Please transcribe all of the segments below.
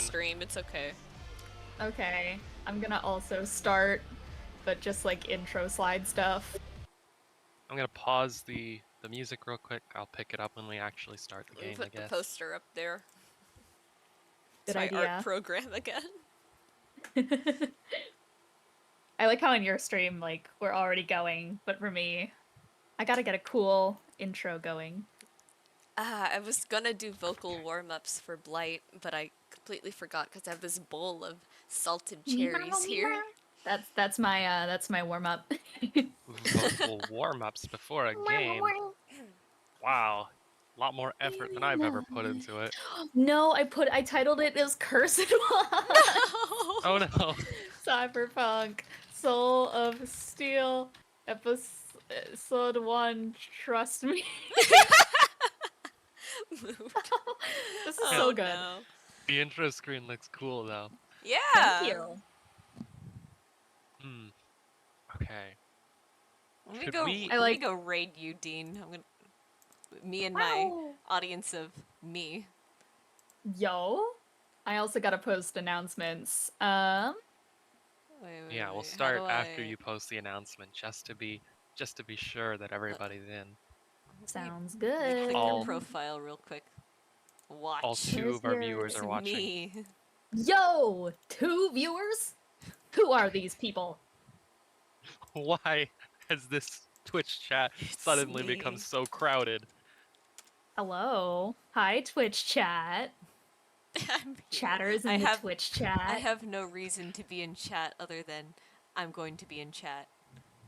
stream. It's okay. Okay, I'm gonna also start, but just like intro slide stuff. I'm gonna pause the music real quick. I'll pick it up when we actually start the game, I Put the guess. poster up there. Good It's my idea. art program again. I like how in your stream, like, we're already going, but for me, I gotta get a cool intro going. I was gonna do vocal warm-ups for Blight, but I completely forgot because I have this bowl of salted cherries here. That's my warm up. Vocal warm-ups before a game. Wow, a lot more effort than I've ever put into it. No, I titled it as Cursed One. Oh no. Cyberpunk, Soul of Steel, episode 1. Trust me. This is so good. No. The intro screen looks cool though. Yeah. Thank you. Okay. Let me Should go. we- Let me go raid you, Dean. I'm gonna. Me and my audience of me. Yo, I also gotta post announcements. Wait, Yeah, we'll wait, how start do after I- you post the announcement, just to be sure that everybody's in. Sounds Let me good. click All- your profile real quick. Watch. All 2 of our viewers It's are watching. me. Yo, 2 viewers? Who are these people? Why has this Twitch chat suddenly me. become so crowded? Hello. Hi, Twitch chat. I'm here. Chatters in the Twitch chat. I have no reason to be in chat other than I'm going to be in chat.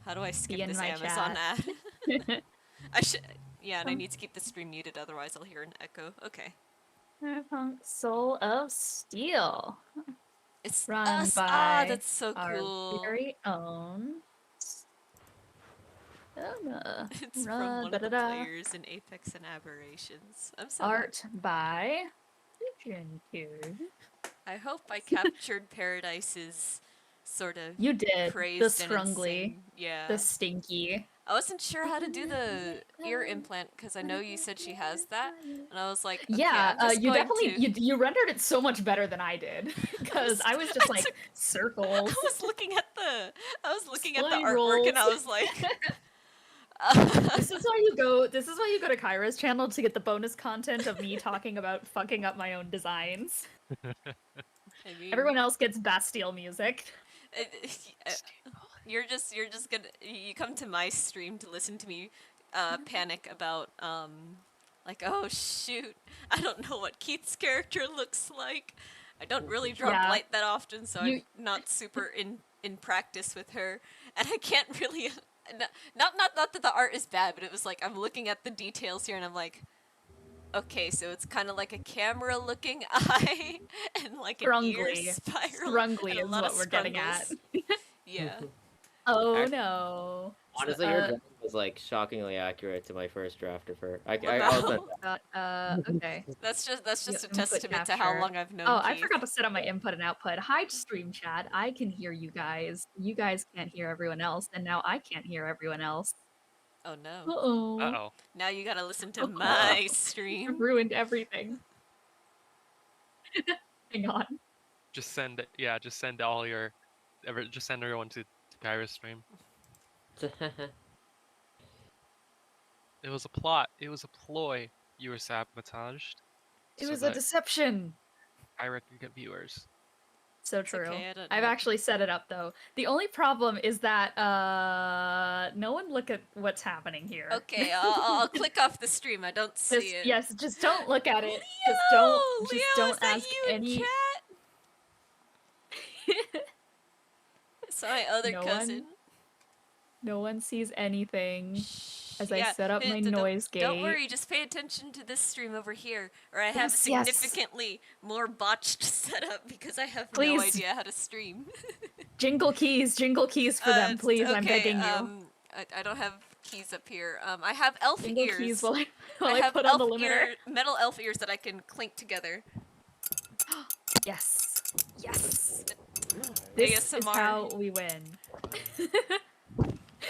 How do I skip in this my Amazon chat. ad? I should. Yeah, and I need to keep the stream muted, otherwise I'll hear an echo. Okay. Cyberpunk Soul of Steel. It's Run us. by Ah, that's so our cool. very own. It's from Run, one of the da-da-da. players in Apex and Aberrations. I'm so Art by Pigeon Cube. I hope I captured Paradise's sort of You did. crazed The and scrungly. insane. Yeah. The stinky. I wasn't sure how to do the ear implant because I know you said she has that, and I was like, okay, Yeah, I'm just you going definitely to... you rendered it so much better than I did because I was just like circles. I was looking at the Spline artwork and I rolls. was like, This is why you go to Kyra's channel to get the bonus content of me talking about fucking up my own designs. I mean, Everyone else gets Bastille music. you're just gonna you come to my stream to listen to me panic about like, oh shoot, I don't know what Keith's character looks like. I don't really draw Yeah. Blight that often, so I'm not super in practice with her, and I can't really not that the art is bad, but it was like I'm looking at the details here and I'm like, okay, so it's kind of like a camera looking eye and like an ear spiral. Scrungly and a is lot what of we're getting at. scrungles. Yeah. Oh Actually- no. Honestly, your drawing was like shockingly accurate to my first draft of her. I Wow. was Okay. That's just a Input testament to how capture. long I've known Oh, I Keith. forgot to set up my input and output. Hi, stream chat. I can hear you guys. You guys can't hear everyone else, and now I can't hear everyone else. Oh no. Uh-oh. Uh-oh. Now you gotta listen to my stream. You've ruined everything. Hang on. Just send everyone to Kyra's stream. It was a plot. It was a ploy. You were sabotaged. It so was a that deception. Kyra could get viewers. So true. okay, I don't I've know. actually set it up though. The only problem is that no one look at what's happening here. Okay, I'll click off the stream. I don't see Just, it. yes, just don't look at it. Leo! Just Leo, don't is that ask you in any. chat? It's my other No cousin. one No one sees anything as I Yeah, set up my noise gate. Don't worry, just pay attention to this stream over here, or I have Yes, yes. significantly more botched setup because I have no Please. idea how to stream. Jingle keys for them, please. I'm begging you. I don't have keys up here. I have elf Jingle ears. keys while I I have put on the elf limiter. metal elf ears that I can clink together. Yes. Yes. This is ASMR. how we win.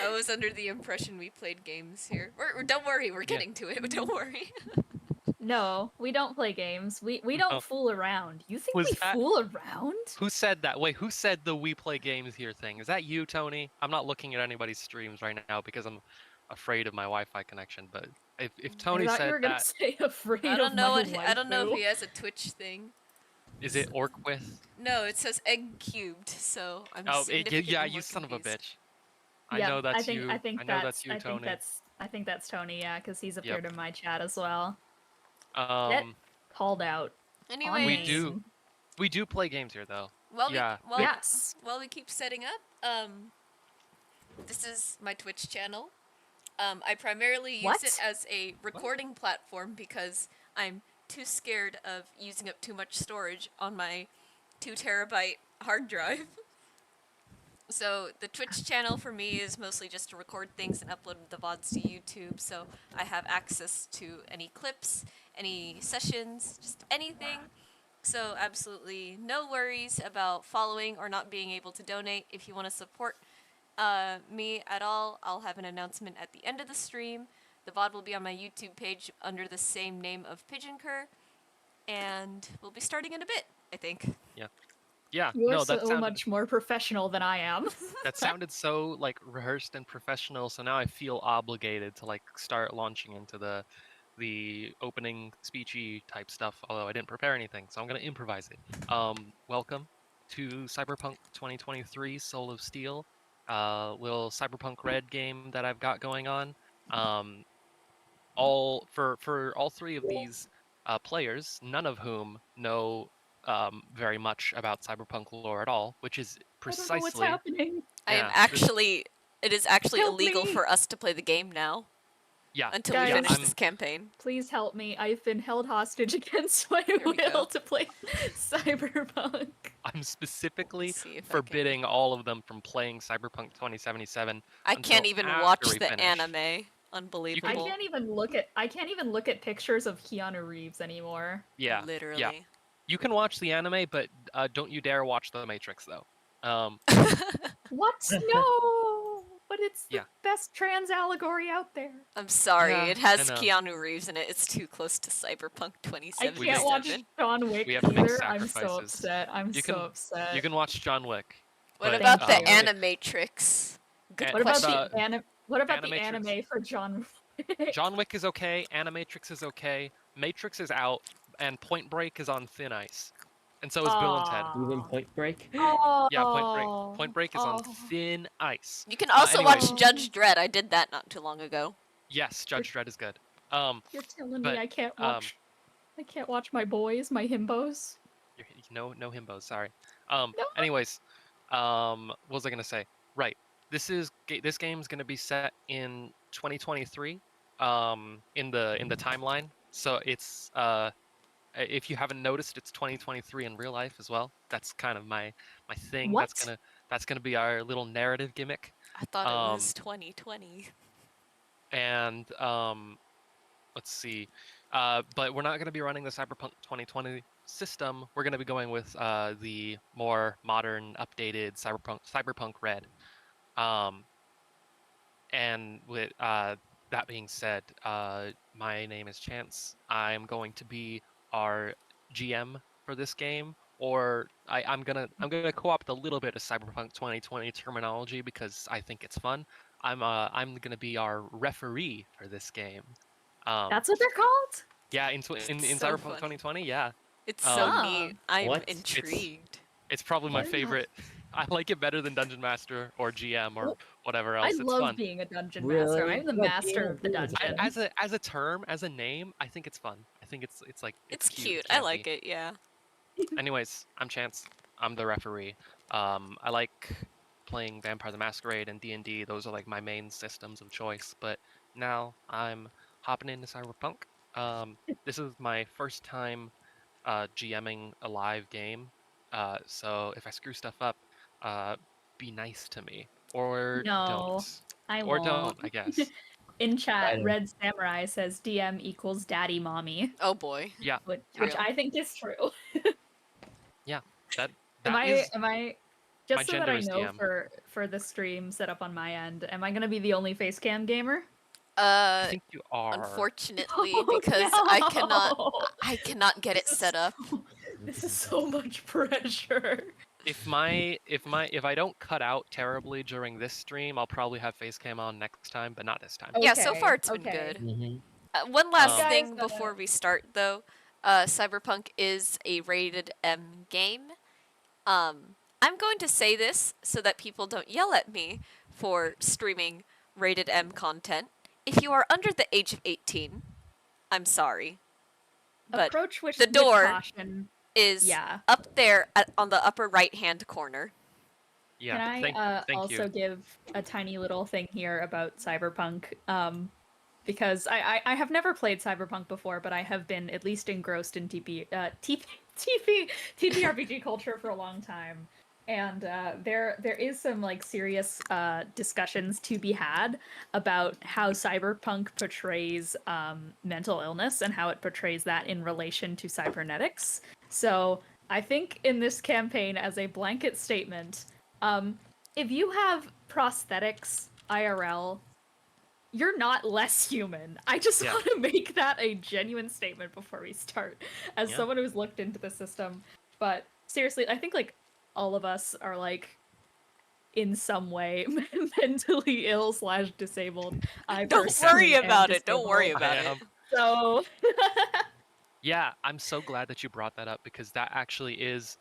I was under the impression we played games here. Don't worry, we're getting to it. Don't worry. No, we don't play games. We don't No. fool around. You think Was we that- fool around? Who said that? Wait, who said the "we play games here" thing? Is that you, Tony? I'm not looking at anybody's streams right now because I'm afraid of my Wi-Fi connection. But if I Tony thought you said were gonna that, say afraid I of don't my know I don't know if waifu. he has a Twitch thing. is it orc with? No, it says egg cubed, so I'm Oh, significantly yeah, more you son of a confused. bitch. I Yeah, know that's I you. think I know that's you, I think Tony. that's Tony. Yeah, because he's Yep. appeared in my chat as well. Get Um, called out. On we Anyways, do we do play games here though. while Yeah. we while, Yes. while we keep setting up, this is my Twitch channel. I primarily use What? it as a recording platform because I'm too scared of using up too much storage on my 2 terabyte hard drive. So the Twitch channel for me is mostly just to record things and upload the VODs to YouTube, so I have access to any clips, any sessions, just anything. So absolutely no worries about following or not being able to donate. If you want to support me at all, I'll have an announcement at the end of the stream. The VOD will be on my YouTube page under the same name of Pigeon Cur, and we'll be starting in a bit, I think. Yeah. You're No, so that sounded much more professional than I am. that sounded so like rehearsed and professional. So now I feel obligated to like start launching into the opening speechy type stuff. Although I didn't prepare anything, so I'm gonna improvise it. Welcome to Cyberpunk 2023 Soul of Steel, little Cyberpunk Red game that I've got going on. Um, all for all three of these players, none of whom know very much about Cyberpunk lore at all, which is I don't know what's precisely happening. I am yeah, actually. It is actually Help illegal me! for us to play the game now yeah, until Guys. we finish I'm this campaign. Please help me. I've been held hostage against my we go. will to play Cyberpunk. I'm specifically Let's see if I can- forbidding all of them from playing Cyberpunk 2077 I until can't even after watch we the finish. anime. Unbelievable. I can't even look at pictures of Keanu Reeves anymore. Yeah, Literally. yeah. You can watch the anime, but don't you dare watch The Matrix though. What? No! But it's the Yeah. best trans allegory out there. I'm sorry, Yeah, it I has know. Keanu Reeves in it. It's too close to Cyberpunk I 2077. can't watch John Wick We have to make either. I'm so sacrifices. upset. I'm You so can- upset. You can watch John Wick. What but, about the Thank you. Animatrix? Good And- What about question. the Animatrix. anime for John Wick? John Wick is okay, Animatrix is okay, Matrix is out, and Point Break is on thin ice. And so is Bill and Ted. Even Point Break. Oh. Yeah, Point Break. Point Break is on thin ice. You can also watch anyways. Judge Dredd. I did that not too long ago. Yes, Judge Dredd is good. You're telling but, me I can't watch my boys, my himbos? no himbos, sorry. No. Anyways, what was I gonna say? Right, this game's gonna be set in 2023, in the timeline. So it's if you haven't noticed, it's 2023 in real life as well. That's kind of my thing. What? That's gonna be our little narrative gimmick. I thought it was 2020. And let's see. But we're not going to be running the Cyberpunk 2020 system. We're going to be going with the more modern, updated Cyberpunk Red. And with that being said, my name is Chance. I'm going to be our GM for this game, or I'm gonna co-opt a little bit of Cyberpunk 2020 terminology because I think it's fun. I'm gonna be our referee for this game. That's what they're called? Yeah, in So Cyberpunk funny. 2020, yeah. It's so Ah. neat. I'm What? intrigued. It's probably my Why not? favorite. I like it better than Dungeon Master or GM or Oh, whatever I else. It's love fun. being a dungeon Really? master. I'm the What master game of the is it? dungeon. As a term, as a name, I think it's fun. I think it's like It's cute. I like it, yeah. Anyways, I'm Chance. I'm the referee. I like playing Vampire the Masquerade and D&D. Those are like my main systems of choice. But now I'm hopping into Cyberpunk. This is my first time GMing a live game. So if I screw stuff up, be nice to me or No, don't. I Or won't. don't, I guess. In chat, Right. Red Samurai says DM equals daddy mommy, Oh boy. Yeah, which Real. I think is true. that Am is I my just so that gender I is know DM. for the stream set up on my end, am I gonna be the only face cam gamer? I Uh, think you are. unfortunately, Oh, because no. I cannot get it This is set up. This is so much pressure. If I don't cut out terribly during this stream, I'll probably have face cam on next time, but not this time. Yeah, so far Okay, it's been okay. good. Mm-hmm. One You last Um, guys, thing before we start, though. Cyberpunk is a rated M game. I'm going to say this so that people don't yell at me for streaming rated M content. If you are under the age of 18, I'm sorry, but approach the with door caution. is Yeah. up there on the upper right-hand corner. yeah, Can but I thank you. also give a tiny little thing here about Cyberpunk? Because I have never played Cyberpunk before, but I have been at least engrossed in TTRPG culture for a long time. And there is some like serious discussions to be had about how Cyberpunk portrays mental illness and how it portrays that in relation to cybernetics. So I think in this campaign, as a blanket statement, if you have prosthetics IRL, you're not less human. I just Yeah. want to make that a genuine statement before we start, as Yeah. someone who's looked into the system. But seriously, I think like all of us are like in some way mentally ill slash disabled. I Don't personally worry am about it. Don't worry disabled. I about it. am. So Yeah, I'm so glad that you brought that up because that actually is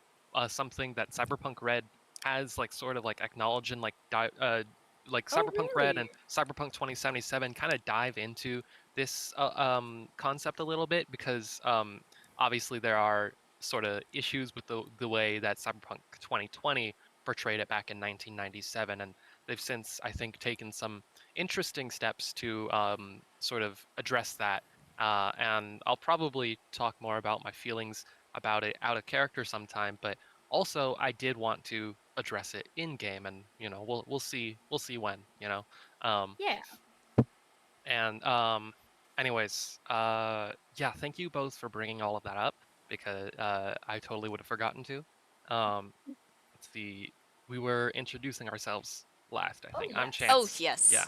something that Cyberpunk Red has like sort of like acknowledged and like oh Cyberpunk Red really? and Cyberpunk 2077 kind of dive into this concept a little bit because obviously there are sort of issues with the way that Cyberpunk 2020 portrayed it back in 1997, and they've since I think taken some interesting steps to sort of address that, and I'll probably talk more about my feelings about it out of character sometime. But also, I did want to address it in game, and we'll see when. Um, Yeah. and anyways, yeah, thank you both for bringing all of that up because I totally would have forgotten to. Let's see, we were introducing ourselves last. I Oh think I'm yes. Oh, Chance. yes. Yeah,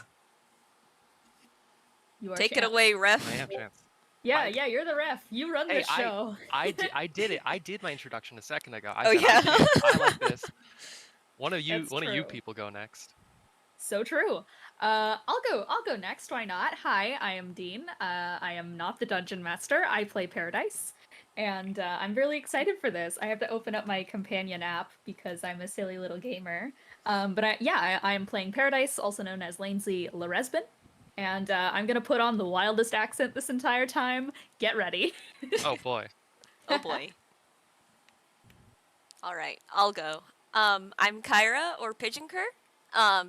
You are Take it Chance. away, I ref. am Chance. Yeah, I yeah, you're the ref. You run Hey, this show. I did it. I did my introduction a second ago. I Oh, said yeah. I'm Chance. I like this. That's One of you true. people go next. So true. I'll go next. Why not? Hi, I am Dean. I am not the dungeon master. I play Paradise, and I'm really excited for this. I have to open up my companion app because I'm a silly little gamer. But I am playing Paradise, also known as Lainsley Laresbin, and I'm gonna put on the wildest accent this entire time. Get ready. Oh boy. Oh boy. All right, I'll go. I'm Kyra or Pigeoncur.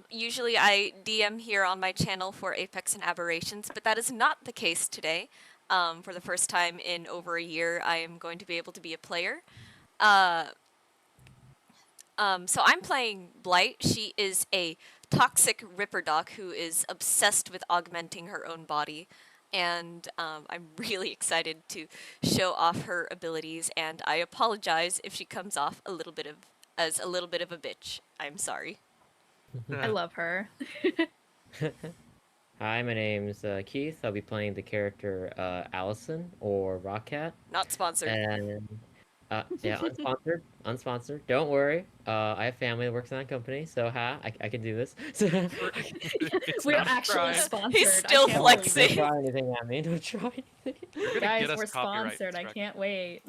Usually I DM here on my channel for Apex and Aberrations, but that is not the case today. For the first time in over a year, I am going to be able to be a player. Uh, so I'm playing Blight. She is a toxic Ripper Doc who is obsessed with augmenting her own body. And I'm really excited to show off her abilities. And I apologize if she comes off as a little bit of a bitch. I'm sorry. I love her. Hi, my name's Keith. I'll be playing the character Allison or Rockcat. Not sponsored. And yeah, unsponsored. Unsponsored. Don't worry. I have family that works in that company, so I can do this. It's We're not a actually crime. sponsored. He's I still can't flexing. believe it. Don't try anything at me. Don't try anything. You're gonna Guys, get us we're copyright sponsored. I strike. can't wait.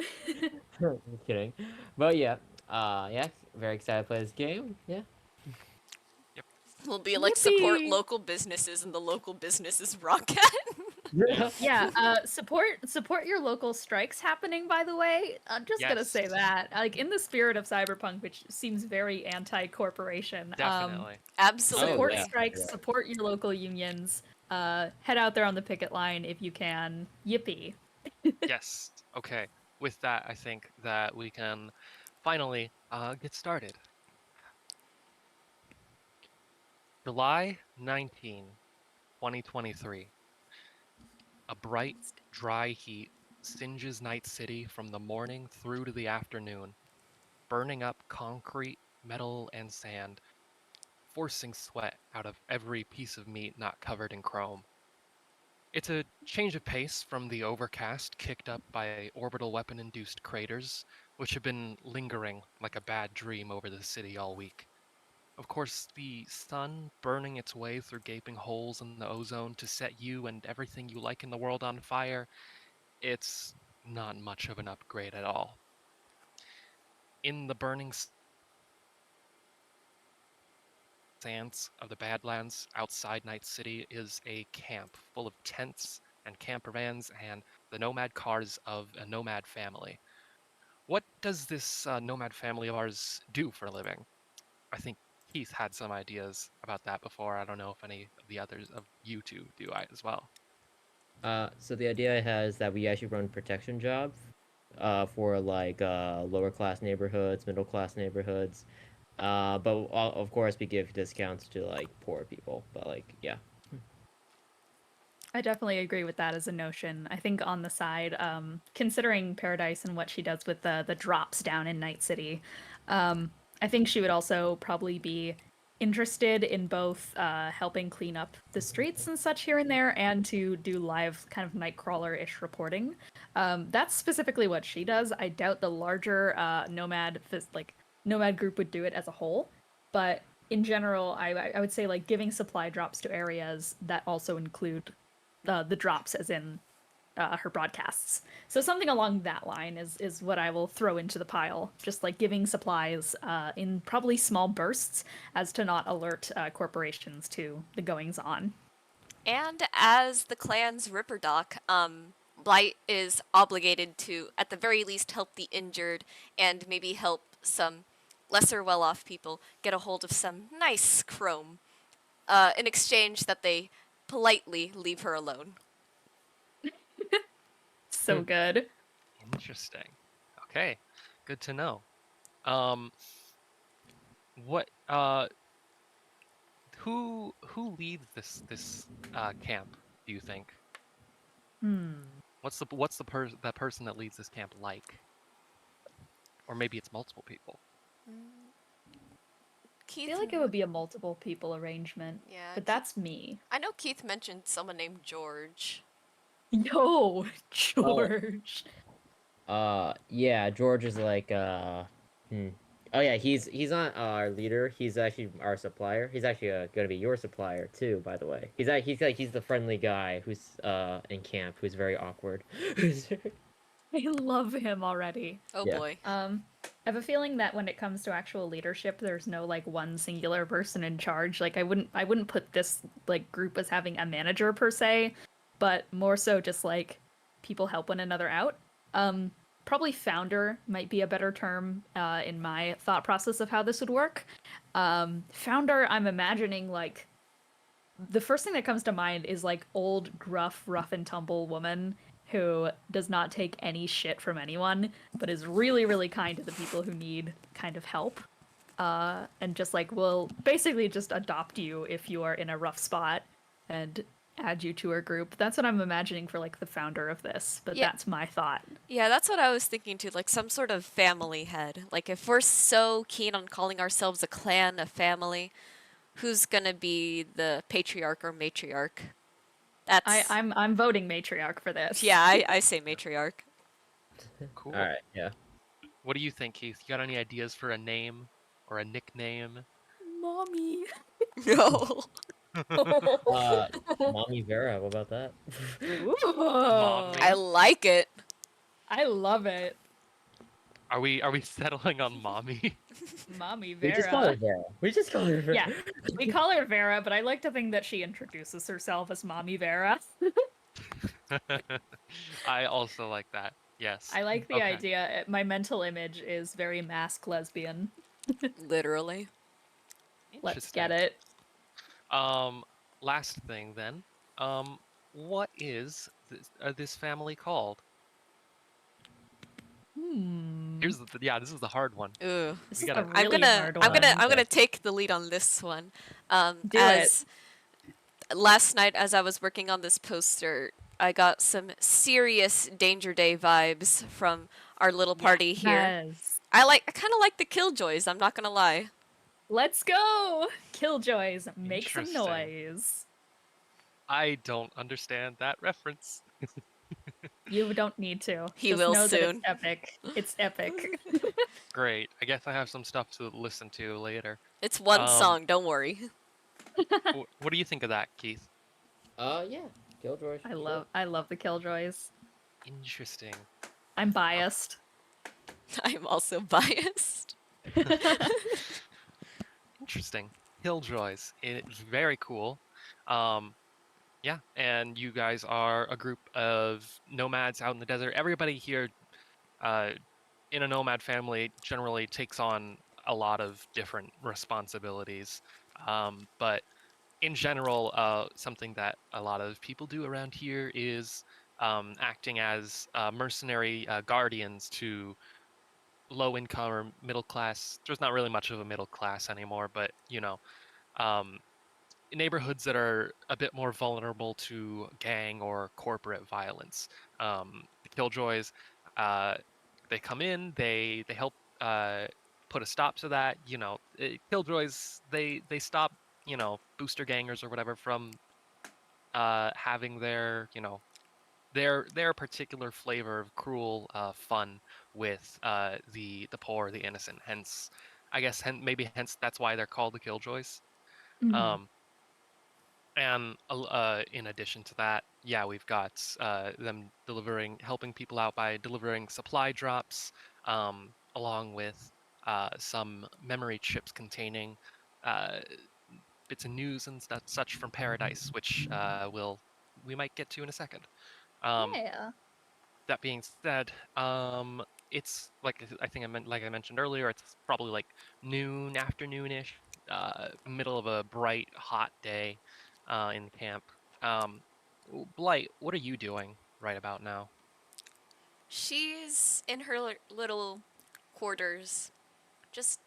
Just kidding. But yeah, yeah, very excited to play this game. Yeah. Yep. We'll be like support Yippee! local businesses, and the local business is Rocket. Yeah. Yeah, support your local strikes happening, by the way. I'm just gonna say Yes. that. Like in the spirit of Cyberpunk, which seems very anti-corporation. Definitely. Absolutely. Support yeah. strikes, Yeah. support your local unions. Head out there on the picket line if you can. Yippee. Yes. Okay. With that, I think that we can finally get started. July 19, 2023. A bright, dry heat singes Night City from the morning through to the afternoon, burning up concrete, metal, and sand, forcing sweat out of every piece of meat not covered in chrome. It's a change of pace from the overcast kicked up by orbital weapon-induced craters, which have been lingering like a bad dream over the city all week. Of course, the sun burning its way through gaping holes in the ozone to set you and everything you like in the world on fire, it's not much of an upgrade at all. In the burning sands of the Badlands outside Night City is a camp full of tents and camper vans and the nomad cars of a nomad family. What does this nomad family of ours do for a living? I think Keith had some ideas about that before. I don't know if any of the others of you two do as well. So the idea I had is that we actually run protection jobs, for like lower class neighborhoods, middle class neighborhoods. But of course we give discounts to like poor people. But like, yeah. I definitely agree with that as a notion. I think on the side, considering Paradise and what she does with the drops down in Night City, I think she would also probably be interested in both helping clean up the streets and such here and there, and to do live kind of Nightcrawler-ish reporting. That's specifically what she does. I doubt the larger Nomad group would do it as a whole, but in general, I would say like giving supply drops to areas that also include the drops, as in her broadcasts. So something along that line is what I will throw into the pile. Just like giving supplies in probably small bursts, as to not alert corporations to the goings on. And as the clan's Ripper Doc, Blight is obligated to, at the very least, help the injured and maybe help some lesser well-off people get a hold of some nice chrome, in exchange that they politely leave her alone. So good. Interesting. Okay, good to know. Um, what who leads this camp? Do you think? What's that person that leads this camp like? Or maybe it's multiple people. I Keith, feel like it would be a multiple people arrangement, yeah, but that's me. I know Keith mentioned someone named George. Yo, George. Yeah, George is like Oh yeah, he's not our leader. He's actually our supplier. He's actually gonna be your supplier too, by the way. He's the friendly guy who's in camp who's very awkward. I love him already. Oh Yeah. boy. I have a feeling that when it comes to actual leadership, there's no like one singular person in charge. Like I wouldn't put this like group as having a manager per se, but more so just like people help one another out. Probably founder might be a better term in my thought process of how this would work. Founder, I'm imagining like the first thing that comes to mind is like old, gruff, rough and tumble woman who does not take any shit from anyone, but is really, really kind to the people who need kind of help. And just like will basically just adopt you if you are in a rough spot and add you to her group. That's what I'm imagining for like the founder of this, but Yeah. that's my thought. Yeah, that's what I was thinking too, like some sort of family head. Like if we're so keen on calling ourselves a clan, a family, who's gonna be the patriarch or matriarch? That's I'm voting matriarch for this. yeah, I say matriarch. Cool. All right, yeah. What do you think, Keith? You got any ideas for a name or a nickname? Mommy. No. Mommy Vera, what about that? Ooh. Mommy. I like it. I love it. Are we settling on mommy? Mommy We just call Vera. her Vera. We just call her Vera. Yeah, we call her Vera, but I like to think that she introduces herself as Mommy Vera. I also like that. Yes. I like the Okay. idea. My mental image is very mask lesbian. Literally. Let's get Interesting. it. Last thing then. What is this family called? Here's this is the hard one. Ooh. This We is gotta- a I'm really gonna hard I'm gonna one. I'm gonna take the lead on this one. Do As last night as I was working on this poster, I got some serious Danger Day vibes from our little party here. Yes. I kind of like the Killjoys, I'm not gonna lie. Let's go! Killjoys, make some Interesting. noise. I don't understand that reference. You don't need to. He Just will know that it's soon. epic. It's epic. Great. I guess I have some stuff to listen to later. It's one Um, song, don't worry. what do you think of that, Keith? Yeah, Killjoy should be good. I love the Killjoys. Interesting. I'm Uh, biased. I'm also biased. Interesting. Killjoys. It's very cool. Um, yeah, and you guys are a group of nomads out in the desert. Everybody here, uh, in a nomad family, generally takes on a lot of different responsibilities. But in general, something that a lot of people do around here is acting as mercenary guardians to low income or middle class. There's not really much of a middle class anymore, but um, neighborhoods that are a bit more vulnerable to gang or corporate violence. The Killjoys, uh, they come in, they help put a stop to that. Killjoys they stop booster gangers or whatever from having their particular flavor of cruel fun with the poor, the innocent. Hence, I guess maybe hence that's why they're called the Killjoys. Mhm. Um, and in addition to that, yeah, we've got them helping people out by delivering supply drops, along with some memory chips containing uh, bits of news and such from Paradise, which we might get to in a second. Um, Yeah. that being said, it's like I think like I mentioned earlier, it's probably like noon, afternoonish, middle of a bright, hot day, in camp. Blight, what are you doing right about now? She's in her little quarters, just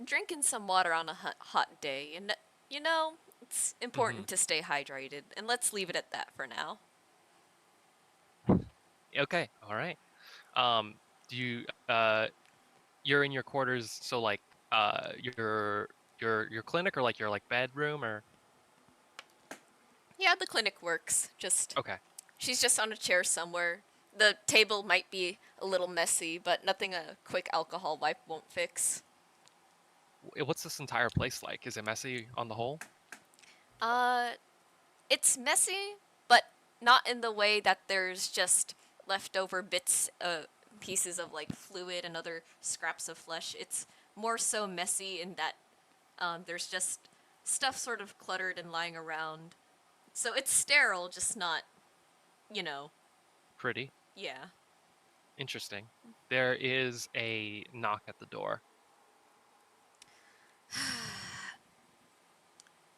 drinking some water on a hot day. And, you know, it's Hmm. important to stay hydrated. And let's leave it at that for now. Okay, all right. Um, do you you're in your quarters, so like your clinic or like your like bedroom or Yeah, the clinic works. Just okay. she's just on a chair somewhere. The table might be a little messy, but nothing a quick alcohol wipe won't fix. What's this entire place like? Is it messy on the whole? Uh, it's messy, but not in the way that there's just leftover bits, pieces of like fluid and other scraps of flesh. It's more so messy in that there's just stuff sort of cluttered and lying around. So it's sterile, just not, you know, Pretty. yeah. Interesting. There is a knock at the door.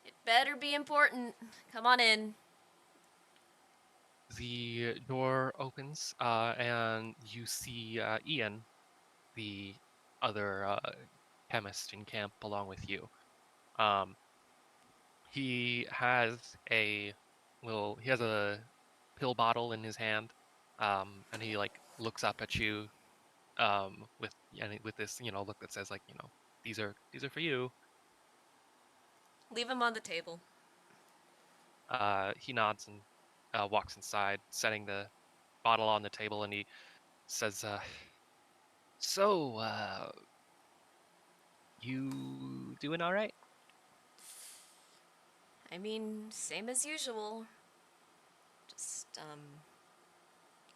It better be important. Come on in. The door opens, and you see Ian, the other chemist in camp, along with you. Um, he has he has a pill bottle in his hand, and he like looks up at you, with this look that says like these are for you. Leave him on the table. He nods and walks inside, setting the bottle on the table, and he says, "So, you doing all right?" I mean, same as usual. Just,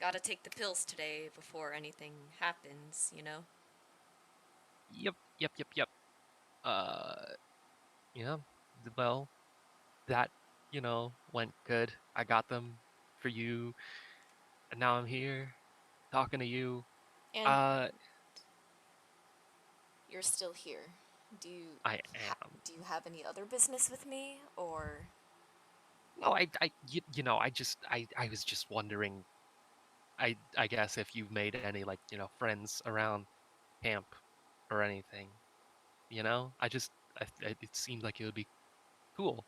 gotta take the pills today before anything happens, you know? Yep, yep, yep, yep. Uh, yeah. Well, that went good. I got them for you, and now I'm here talking to you. And Uh, you're still here. Do you I am. do you have any other business with me, or No, I was just wondering. I guess if you've made any like friends around camp or anything. It seemed like it would be cool.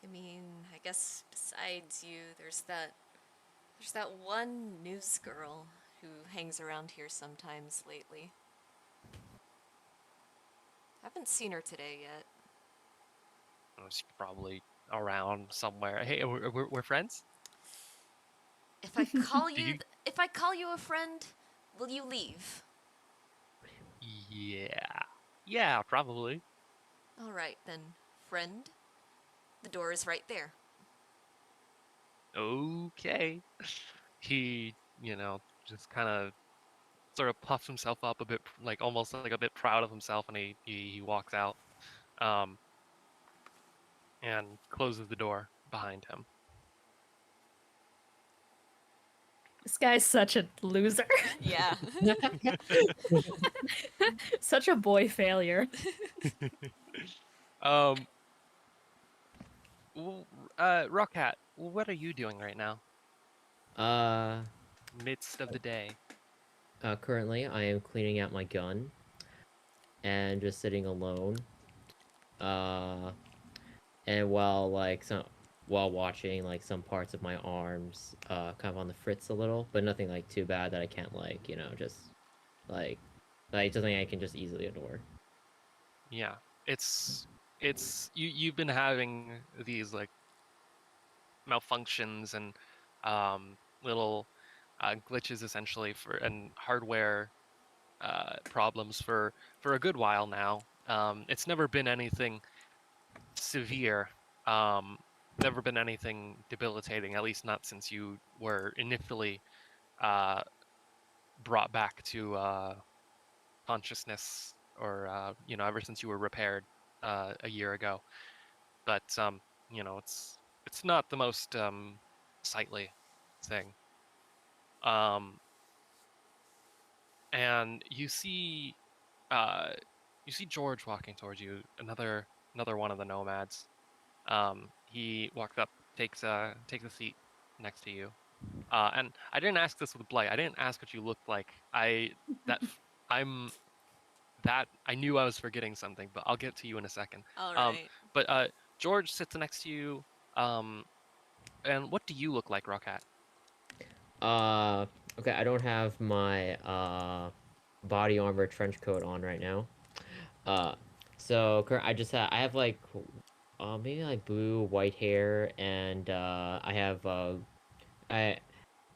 I mean, I guess besides you, there's that one news girl who hangs around here sometimes lately. Haven't seen her today yet. It's probably around somewhere. Hey, we're friends. If I call Do you, you? if I call you a friend, will you leave? Yeah. Yeah, probably. All right then, friend. The door is right there. Okay. He, just kind of sort of puffs himself up a bit, like almost like a bit proud of himself, and he walks out, um, and closes the door behind him. This guy's such a loser. Yeah. Such a boy failure. Um, Rockhat, what are you doing right now? Uh, Midst of the day. Currently I am cleaning out my gun and just sitting alone. Uh, and while watching like some parts of my arms, kind of on the fritz a little, but nothing like too bad that I can't just like something I can just easily ignore. Yeah, it's you've been having these like malfunctions and little glitches essentially for and hardware problems for a good while now. It's never been anything severe. Um, Never been anything debilitating, at least not since you were initially uh, brought back to consciousness, or ever since you were repaired a year ago. But it's not the most sightly thing. Um, and uh, you see George walking towards you, another one of the nomads. He walks up, takes a seat next to you. And I didn't ask this with Blight. I didn't ask what you looked like. That f- I'm that I knew I was forgetting something, but I'll get to you in a second. All Um, right. but George sits next to you. Um, and what do you look like, Rockhat? Uh, okay, I don't have my body armor trench coat on right now. Uh, I have like maybe like blue white hair, and I have I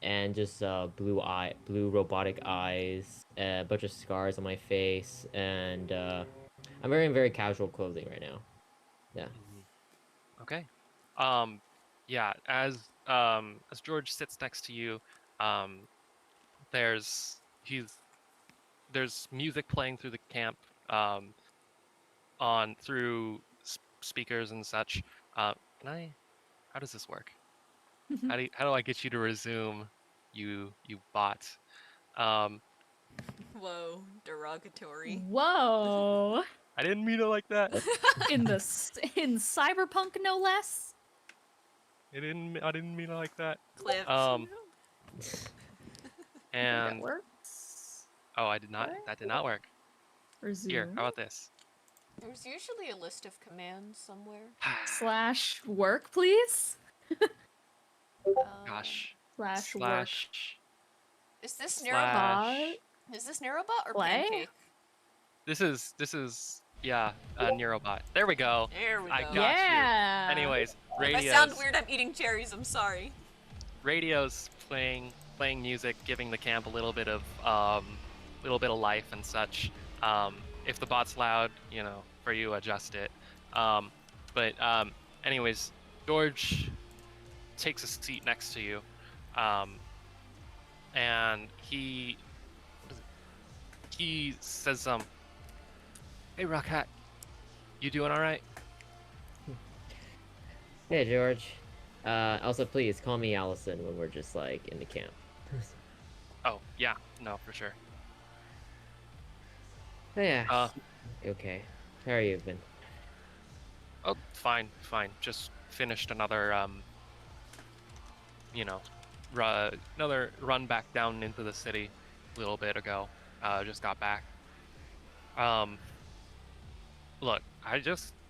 and just blue robotic eyes, a bunch of scars on my face, and I'm wearing very casual clothing right now. Yeah. Mhm. Okay. Um, yeah. As George sits next to you, um, there's he's there's music playing through the camp, um, on through speakers and such. Can I? How does this work? How do I get you to resume? You bot. Um, Whoa, derogatory. Whoa. I didn't mean it like that. In Cyberpunk no less. I didn't mean it like that. Cliff. Um, I think that and works. oh, I did not. Right? That did not work. Here, Resume how about this? There's usually a list of commands somewhere. / work, please. Gosh. / work. Is this Neurobot? Slash. Is this Neurobot or Play? Pancake? This is yeah, Neurobot. There we go. There we I go. got Yeah. you. Anyways, If I sound weird, I'm eating cherries. I'm sorry. radios playing music, giving the camp a little bit of life and such. If the bot's loud, for you, adjust it. Um, but anyways, George takes a seat next to you, um, and he says, "Hey, Rockhat, you doing all right?" Hey, George. Also, please call me Allison when we're just like in the camp. Oh yeah, no, for sure. Yeah. Uh, Okay. How are you been? oh, fine. Just finished another you know, another run back down into the city a little bit ago. Just got back. Um, Look, I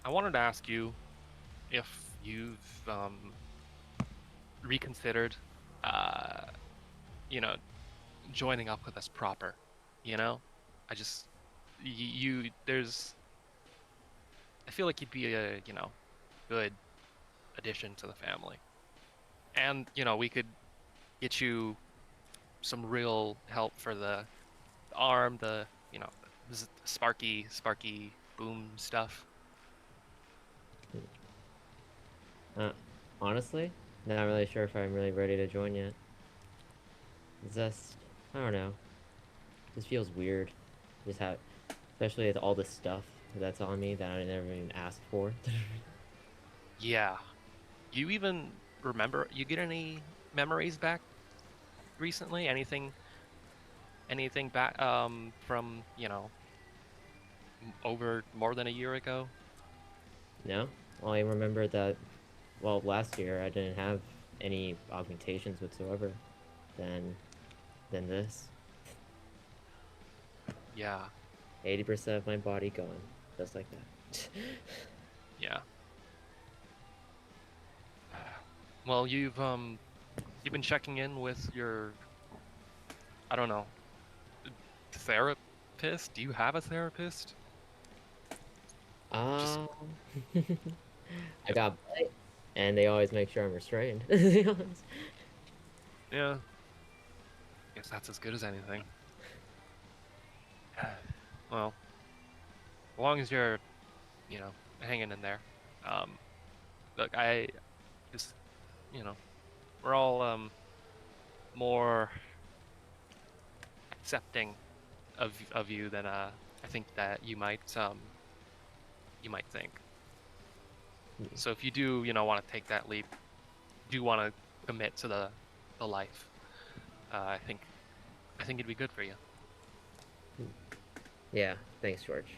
wanted to ask you if you've reconsidered, uh, you know, joining up with us proper. You know, I just you there's I feel like you'd be a good addition to the family. And, we could get you some real help for the arm, the sparky boom stuff. Uh, honestly, not really sure if I'm really ready to join yet. It's just, I don't know. This feels weird. Just have, especially with all this stuff that's on me that I never even asked for. Yeah. You even remember, you get any memories back recently? Anything back from, over more than a year ago? No? I remember that, well, last year I didn't have any augmentations whatsoever. Than this. Yeah. 80% of my body gone. Just like that. Yeah. Well, you've been checking in with your, I don't know, therapist? Do you have a therapist? Just Um, I got bite, and they always make sure I'm restrained. To be honest. yeah. Guess that's as good as anything. Well, as long as you're, hanging in there. Um, Look, I just, you know, we're all more accepting of you than I think that you might think. So if you do, want to take that leap, do want to commit to the life, I think it'd be good for you, Yeah, thanks, George.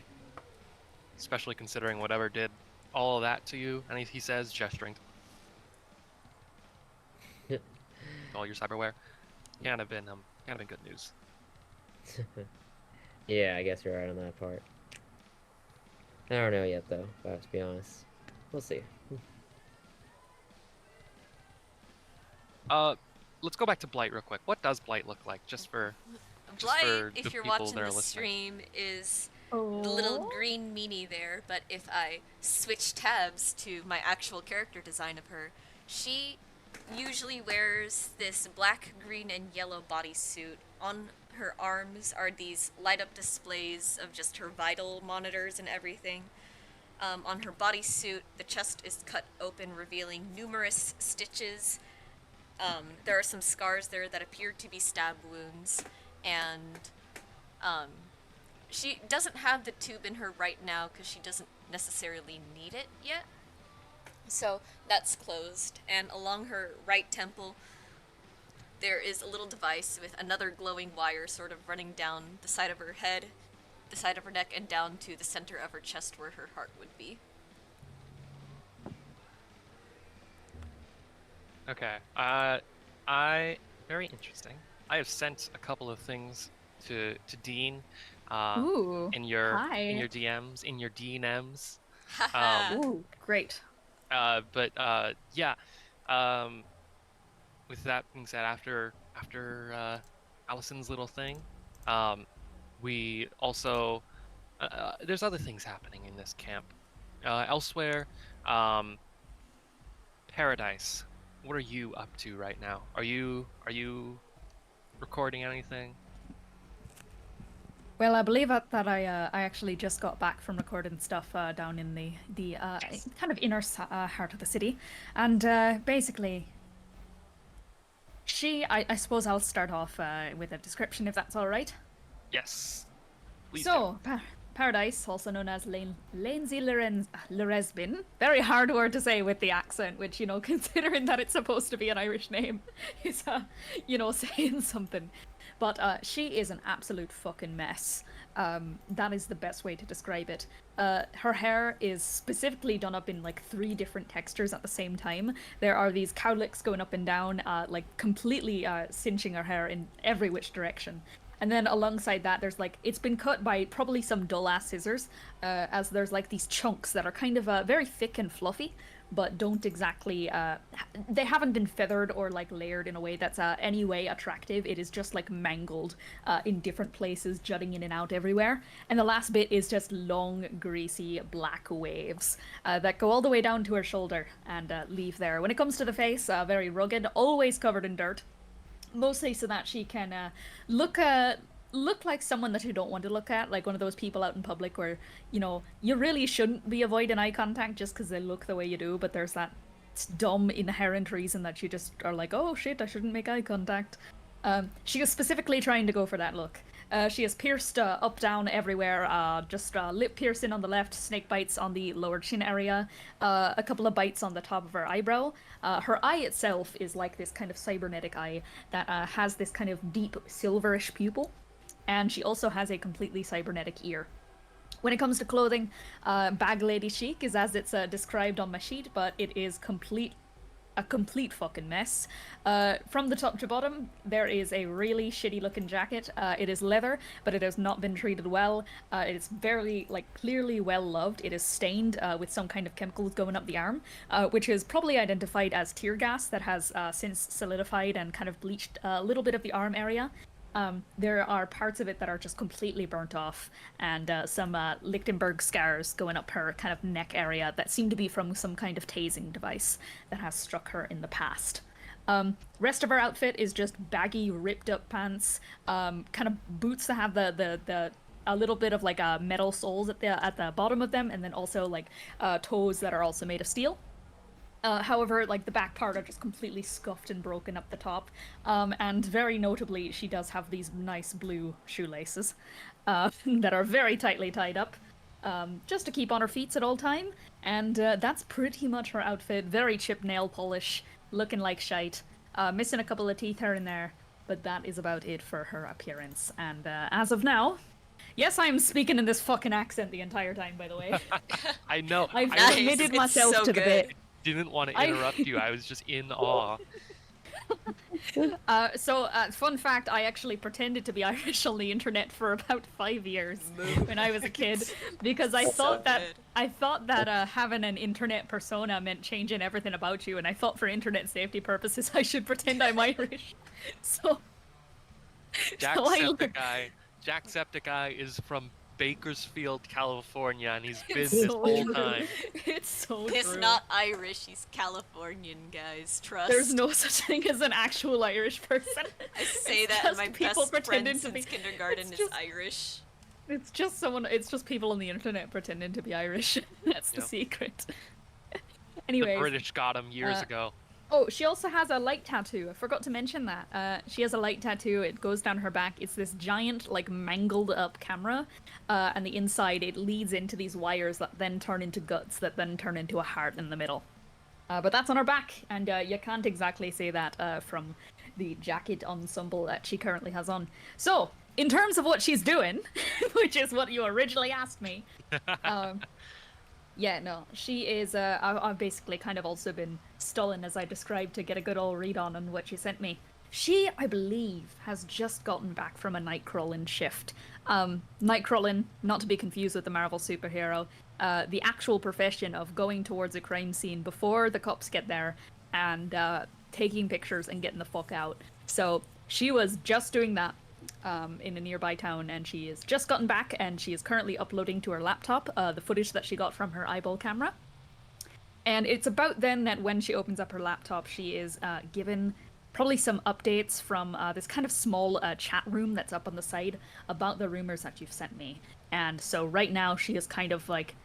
especially considering whatever did all of that to you. And he says, gesturing to all your cyberware, can't have been good news. Yeah, I guess you're right on that part. I don't know yet, though, but I have to be honest. We'll see. Let's go back to Blight real quick. What does Blight look like, just for Blight, the if you're people watching that are the listening? stream, is the little Oh. green meanie there, but if I switch tabs to my actual character design of her, she usually wears this black, green, and yellow bodysuit. On her arms are these light up displays of just her vital monitors and everything. On her bodysuit, the chest is cut open, revealing numerous stitches. There are some scars there that appear to be stab wounds, and um, she doesn't have the tube in her right now because she doesn't necessarily need it yet. So that's closed, and along her right temple, there is a little device with another glowing wire sort of running down the side of her head, the side of her neck, and down to the center of her chest where her heart would be. Okay. Very interesting. I have sent a couple of things to Dean, Ooh. in your Hi. DMs, in your DNMs. Haha. Ooh, great. But yeah. Um, with that being said, after Allison's little thing, we also there's other things happening in this camp. Elsewhere, Paradise. What are you up to right now? Are you recording anything? Well, I believe that I actually just got back from recording stuff down in the kind of inner heart of the city, and basically, I suppose I'll start off with a description if that's all right. Yes. Please So, Paradise, also known as Lainzy Loresbin, very hard word to say with the accent, which, considering that it's supposed to be an Irish name, is, saying something. But she is an absolute fucking mess. That is the best way to describe it. Her hair is specifically done up in like 3 different textures at the same time. There are these cowlicks going up and down, like completely cinching her hair in every which direction. And then alongside that, there's like, it's been cut by probably some dull ass scissors, as there's like these chunks that are kind of very thick and fluffy, but don't exactly, they haven't been feathered or like layered in a way that's any way attractive. It is just like mangled in different places, jutting in and out everywhere. And the last bit is just long, greasy black waves that go all the way down to her shoulder and leave there. When it comes to the face, very rugged, always covered in dirt, mostly so that she can look like someone that you don't want to look at, like one of those people out in public where, you know, you really shouldn't be avoiding eye contact just because they look the way you do, but there's that dumb inherent reason that you just are like, oh shit, I shouldn't make eye contact. She is specifically trying to go for that look. She is pierced up, down, everywhere, just lip piercing on the left, snake bites on the lower chin area, a couple of bites on the top of her eyebrow. Her eye itself is like this kind of cybernetic eye that has this kind of deep silverish pupil, and she also has a completely cybernetic ear. When it comes to clothing, bag lady chic is as it's described on my sheet, but it is a complete fucking mess. From the top to bottom, there is a really shitty looking jacket. It is leather, but it has not been treated well. It is very, like, clearly well loved. It is stained with some kind of chemicals going up the arm, which is probably identified as tear gas that has since solidified and kind of bleached a little bit of the arm area. There are parts of it that are just completely burnt off, and some Lichtenberg scars going up her kind of neck area that seem to be from some kind of tasing device that has struck her in the past. Rest of her outfit is just baggy, ripped up pants, kind of boots that have the a little bit of like metal soles at the bottom of them, and then also like toes that are also made of steel. However, like the back part are just completely scuffed and broken up the top. And very notably, she does have these nice blue shoelaces that are very tightly tied up, just to keep on her feet at all time. And that's pretty much her outfit. Very chipped nail polish, looking like shite, missing a couple of teeth here and there. But that is about it for her appearance. And as of now, yes, I'm speaking in this fucking accent the entire time, by the way. I know. I've Nice. committed It's myself so to the good. bit. Didn't want to interrupt you. I was just in awe. Fun fact, I actually pretended to be Irish on the internet for about 5 years when I was a kid, because I thought that having an internet persona meant changing everything about you, and I thought for internet safety purposes I should pretend I'm Irish. So Jacksepticeye is from Bakersfield, California, and he's been It's this so whole true. time. It's so He's true. not Irish, he's Californian, guys. Trust. There's no such thing as an actual Irish person. I say It's that, and just my people best pretending friend to be- since kindergarten it's is just- Irish. It's just people on the internet pretending to be Irish. That's the Yep. secret. The Anyways. British got him years ago. Oh, she also has a light tattoo. I forgot to mention that. She has a light tattoo. It goes down her back. It's this giant, like, mangled up camera. And the inside, it leads into these wires that then turn into guts, that then turn into a heart in the middle. But that's on her back, and you can't exactly say that from the jacket ensemble that she currently has on. So, in terms of what she's doing, which is what you originally asked me, yeah, no, she is, I've basically kind of also been stalling, as I described, to get a good old read on what she sent me. She, I believe, has just gotten back from a nightcrawling shift. Nightcrawling, not to be confused with the Marvel superhero, the actual profession of going towards a crime scene before the cops get there and taking pictures and getting the fuck out. So she was just doing that in a nearby town, and she has just gotten back, and she is currently uploading to her laptop the footage that she got from her eyeball camera. And it's about then that when she opens up her laptop, she is given probably some updates from this kind of small chat room that's up on the side about the rumors that you've sent me. And so right now she is kind of like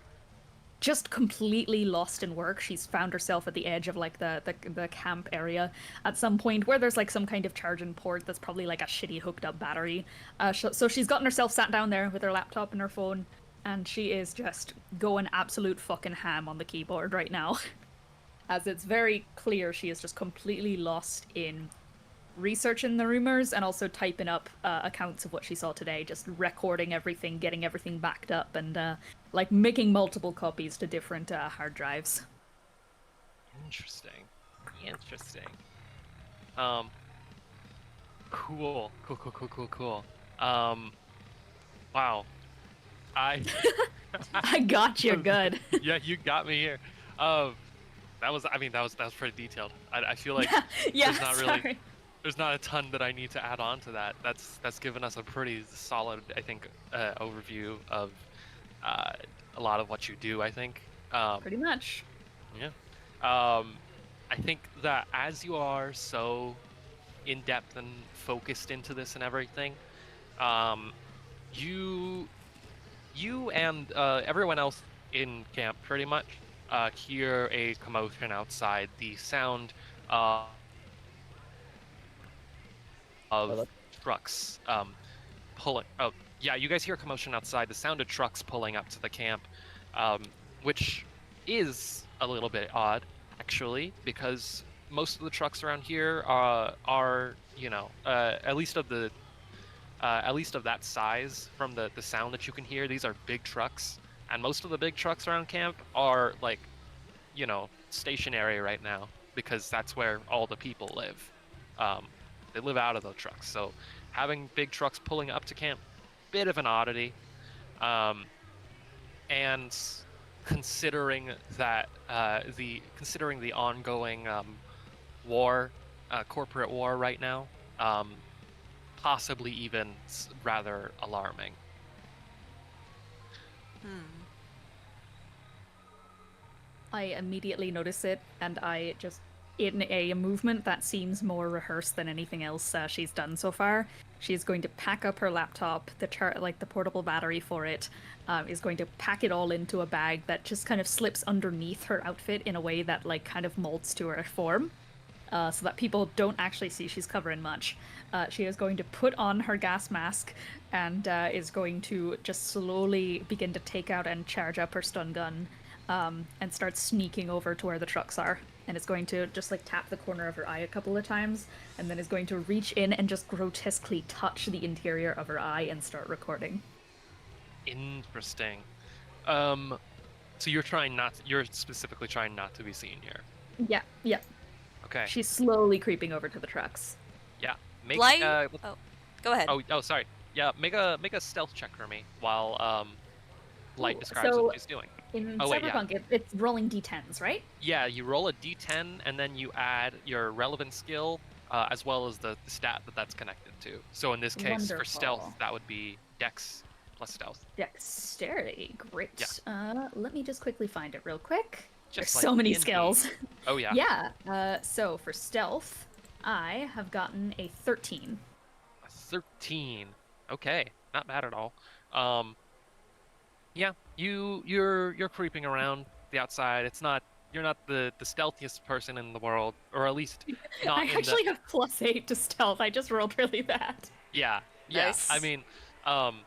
just completely lost in work. She's found herself at the edge of like the camp area at some point where there's like some kind of charging port that's probably like a shitty hooked up battery. So she's gotten herself sat down there with her laptop and her phone, and she is just going absolute fucking ham on the keyboard right now. As it's very clear she is just completely lost in researching the rumors and also typing up accounts of what she saw today, just recording everything, getting everything backed up, and like making multiple copies to different hard drives. Interesting. Cool. Um, wow. I I got you good. yeah, you got me here. Um, that was pretty detailed. I feel like Yeah, there's not really sorry. there's not a ton that I need to add on to that. That's given us a pretty solid, I think, overview of uh, a lot of what you do. I think. Pretty much. Yeah. Um, I think that as you are so in depth and focused into this and everything, um, you you and everyone else in camp pretty much hear a commotion outside. The sound of Hello? trucks pulling. Oh, yeah, you guys hear commotion outside. The sound of trucks pulling up to the camp, which is a little bit odd, actually, because most of the trucks around here are at least of that size from the sound that you can hear. These are big trucks, and most of the big trucks around camp are like, stationary right now because that's where all the people live. Um, they live out of those trucks, so having big trucks pulling up to camp, bit of an oddity. Um, and considering that considering the ongoing war, corporate war right now, possibly even rather alarming. Hmm. I immediately notice it, and I just, in a movement that seems more rehearsed than anything else she's done so far, she's going to pack up her laptop, the portable battery for it, is going to pack it all into a bag that just kind of slips underneath her outfit in a way that like kind of molds to her form. So that people don't actually see she's covering much. She is going to put on her gas mask and is going to just slowly begin to take out and charge up her stun gun and start sneaking over to where the trucks are. And is going to just like tap the corner of her eye a couple of times, and then is going to reach in and just grotesquely touch the interior of her eye and start recording. Interesting. So you're specifically trying not to be seen here. Yeah, yeah. Okay. She's slowly creeping over to the trucks. Yeah. Make Blight. Oh, go ahead. oh, sorry. Yeah, make a stealth check for me while Light Ooh, describes so what she's doing. in Oh wait, yeah. Cyberpunk, it's rolling d10s, right? Yeah, you roll a d10 and then you add your relevant skill as well as the stat that's connected to. So in this case, for stealth, Wonderful. that would be Dex plus stealth. Dexterity, great. Yeah. Let me just quickly find it real quick. There's Just like so many D&D. skills. Oh yeah. Yeah. So for stealth, I have gotten a 13. A 13. Okay, not bad at all. Um, yeah, you're creeping around the outside. You're not the stealthiest person in the world, or at least I not in the actually have +8 to stealth. I just rolled really bad. yeah. Nice. I mean, um,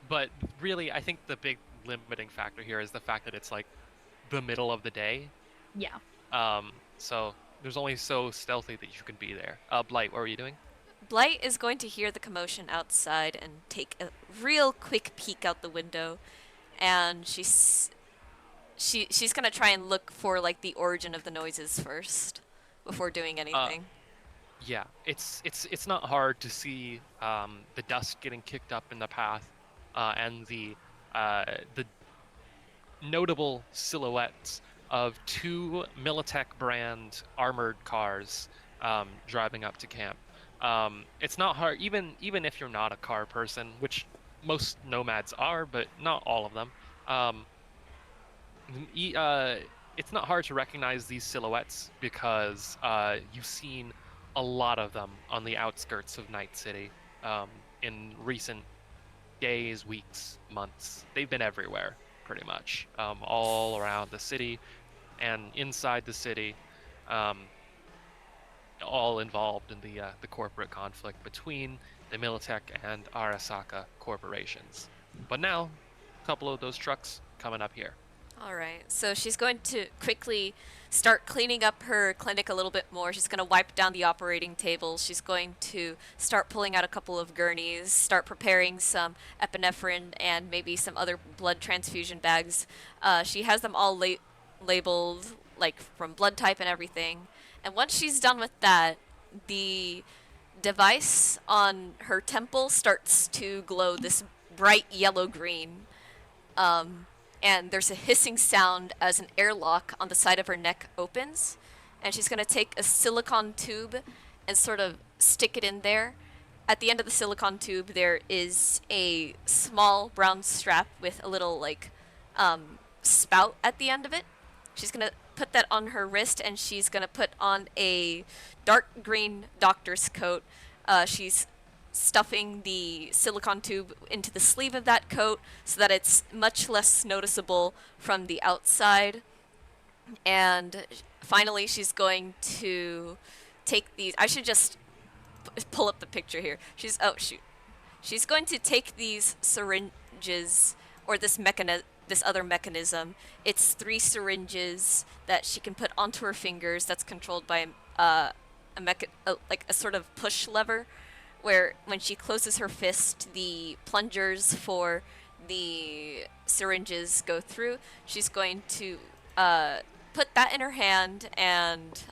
but really, I think the big limiting factor here is the fact that it's like the middle of the day. Yeah. So there's only so stealthy that you can be there. Blight, what were you doing? Blight is going to hear the commotion outside and take a real quick peek out the window, and she's gonna try and look for like the origin of the noises first before doing anything. Yeah, it's not hard to see the dust getting kicked up in the path, and the notable silhouettes of two Militech brand armored cars driving up to camp. It's not hard, even if you're not a car person, which most nomads are, but not all of them. Um, it's not hard to recognize these silhouettes because you've seen a lot of them on the outskirts of Night City in recent days, weeks, months. They've been everywhere, pretty much, all around the city and inside the city, um, all involved in the corporate conflict between the Militech and Arasaka corporations. But now, a couple of those trucks coming up here. All right. So she's going to quickly start cleaning up her clinic a little bit more. She's going to wipe down the operating table. She's going to start pulling out a couple of gurneys, start preparing some epinephrine and maybe some other blood transfusion bags. She has them all labeled, like from blood type and everything. And once she's done with that, the device on her temple starts to glow this bright yellow-green. And there's a hissing sound as an airlock on the side of her neck opens. And she's going to take a silicone tube and sort of stick it in there. At the end of the silicone tube, there is a small brown strap with a little, like, spout at the end of it. She's going to put that on her wrist, and she's going to put on a dark green doctor's coat. She's stuffing the silicone tube into the sleeve of that coat so that it's much less noticeable from the outside. And finally, she's going to take these. I should just pull up the picture here. Oh shoot. She's going to take these syringes or this other mechanism. It's 3 syringes that she can put onto her fingers. That's controlled by like a sort of push lever, where when she closes her fist, the plungers for the syringes go through. She's going to put that in her hand and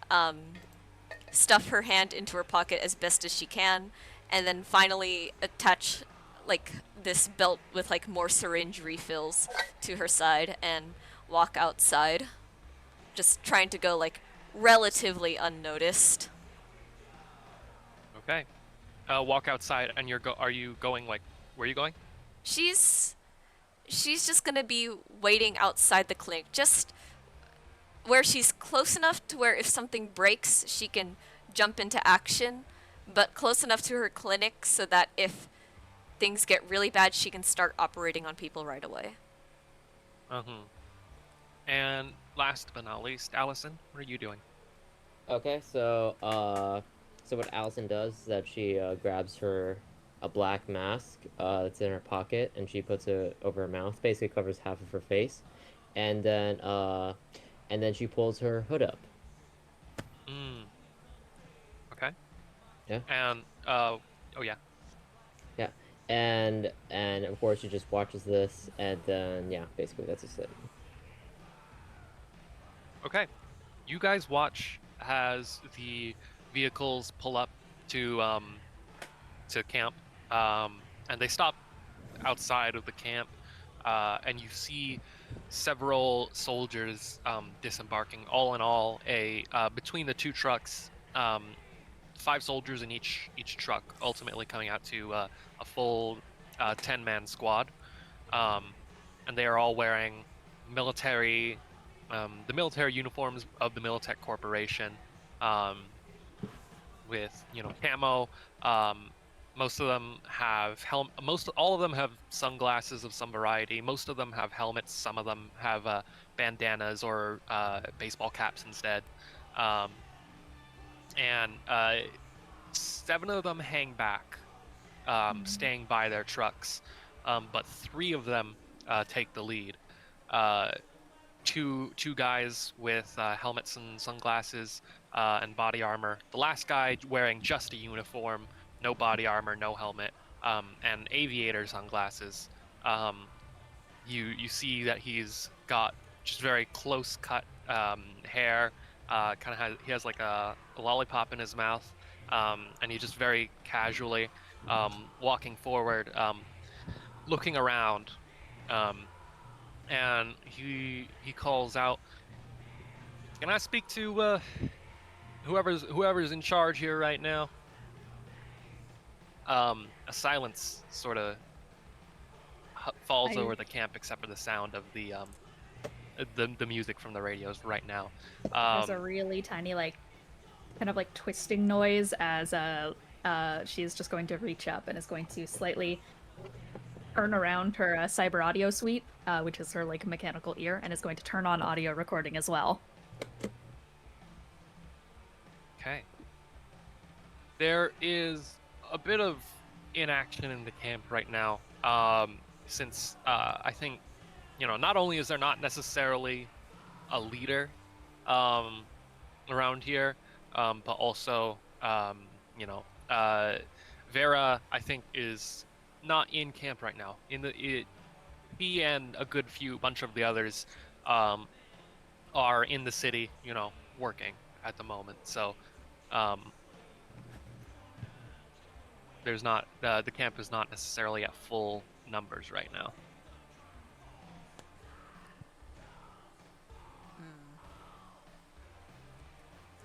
stuff her hand into her pocket as best as she can, and then finally attach like this belt with like more syringe refills to her side and walk outside, just trying to go like relatively unnoticed. Okay. Walk outside, and are you going like? Where are you going? She's just gonna be waiting outside the clinic, just where she's close enough to where if something breaks, she can jump into action, but close enough to her clinic so that if things get really bad, she can start operating on people right away. And last but not least, Allison, what are you doing? Okay, so what Allison does is that she grabs a black mask that's in her pocket, and she puts it over her mouth, basically covers half of her face, and then she pulls her hood up. Okay. Yeah. And oh yeah. Yeah, and of course she just watches this, and then yeah, basically that's just it. Okay. You guys watch as the vehicles pull up to camp, and they stop outside of the camp, and you see several soldiers disembarking. All in all, between the 2 trucks, 5 soldiers in each truck, ultimately coming out to a full 10-man squad, and they are all wearing military. The military uniforms of the Militech Corporation, with camo. Most of them have all of them have sunglasses of some variety. Most of them have helmets. Some of them have bandanas or baseball caps instead. And 7 of them hang back, staying by their trucks, but 3 of them take the lead. Two guys with helmets and sunglasses and body armor. The last guy wearing just a uniform, no body armor, no helmet, and aviator sunglasses. You see that he's got just very close cut hair. He has like a lollipop in his mouth, and he just very casually walking forward, looking around. And he calls out, "Can I speak to whoever's in charge here right now?" A silence sort of falls over the camp, except for the sound of the music from the radios right now. There's a really tiny, like, kind of like twisting noise as she is just going to reach up and is going to slightly turn around her cyber audio suite, which is her like mechanical ear, and is going to turn on audio recording as well. Okay. There is a bit of inaction in the camp right now, since I think, not only is there not necessarily a leader around here, but also, Vera, I think, is not in camp right now. He and a good bunch of the others are in the city, working at the moment. So there's not the camp is not necessarily at full numbers right now.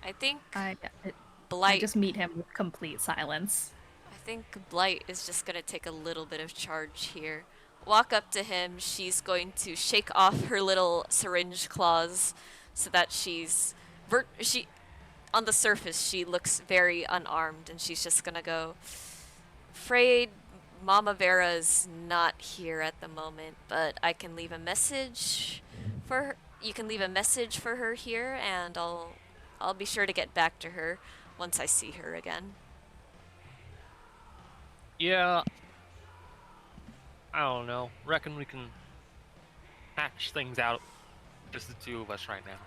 I think I Blight. just meet him with complete silence. I think Blight is just gonna take a little bit of charge here. Walk up to him. She's going to shake off her little syringe claws, so that she on the surface she looks very unarmed, and she's just gonna go. Afraid Mama Vera's not here at the moment, but I can leave a message for her. You can leave a message for her here, and I'll be sure to get back to her once I see her again. Yeah, I don't know. Reckon we can hash things out, just the two of us right now.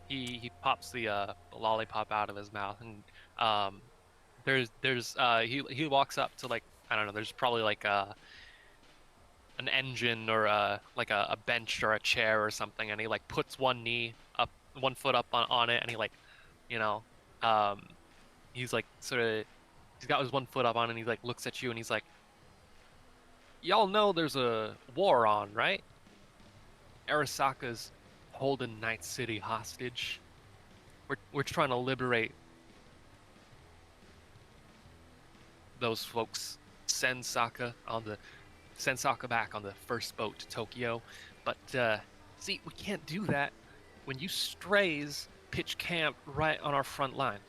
He pops the lollipop out of his mouth, and he walks up to, like, I don't know. There's probably like an engine or like a bench or a chair or something, and he like puts one foot up on it, and he, like, you know, um, he's like sort of, he's got his one foot up on it, and he like looks at you, and he's like, y'all know there's a war on, right? Arasaka's holding Night City hostage. We're trying to liberate those folks. Send Saka back on the first boat to Tokyo. But see, we can't do that when you strays pitch camp right on our front line.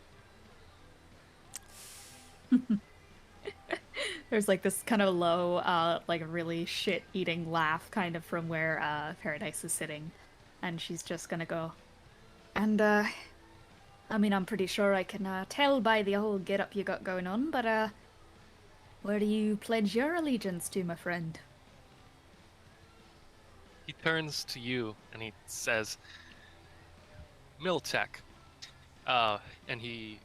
There's like this kind of low, like really shit-eating laugh kind of from where Paradise is sitting. And she's just gonna go. And, I mean, I'm pretty sure I can tell by the whole get-up you got going on, but, where do you pledge your allegiance to, my friend? He turns to you and he says, Miltech. And he